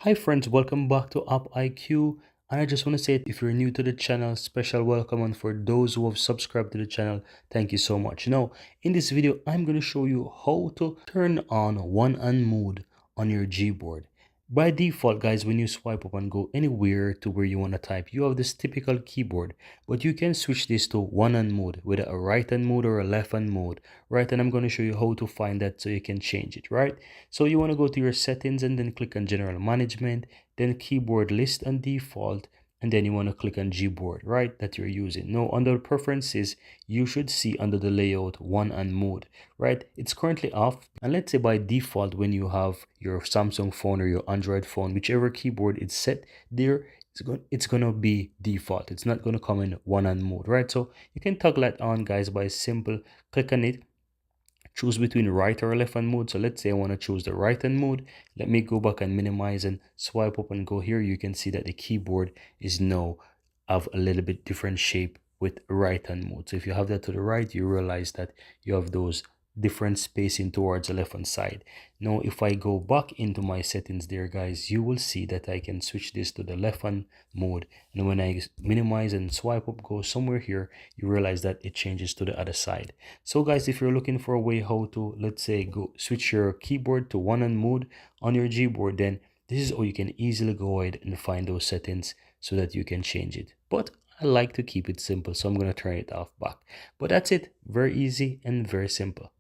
Hi friends, welcome back to AppIQ. And I just want to say, if you're new to the channel, special welcome. And for those who have subscribed to the channel, thank you so much. Now, in this video, I'm going to show you how to turn on one-hand mode on your Gboard. By default, guys, when you swipe up and go anywhere to where you want to type, you have this typical keyboard, but you can switch this to one-hand mode, whether a right-hand mode or a left-hand mode, right? And I'm going to show you how to find that so you can change it, right? So you want to go to your settings and then click on general management, then keyboard list and default, and then you want to click on Gboard, right, that you're using. Now under preferences, you should see under the layout one-hand mode, right? It's currently off. And let's say by default, when you have your Samsung phone or your Android phone, whichever keyboard is set there, it's gonna be default. It's not gonna come in one-hand mode, right? So you can toggle that on, guys, by simple click on it, choose between right or left hand mode. So let's say I want to choose the right hand mode. Let me go back and minimize and swipe up and go here. You can see that the keyboard is now of a little bit different shape with right hand mode. So if you have that to the right, you realize that you have those different spacing towards the left hand side. Now if I go back into my settings there, guys, you will see that I can switch this to the left hand mode, and when I minimize and swipe up, go somewhere here, you realize that it changes to the other side. So guys, if you're looking for a way how to, let's say, go switch your keyboard to one hand mode on your Gboard, then this is how you can easily go ahead and find those settings so that you can change it. But I like to keep it simple, so I'm going to turn it off back. But that's it. Very easy and very simple.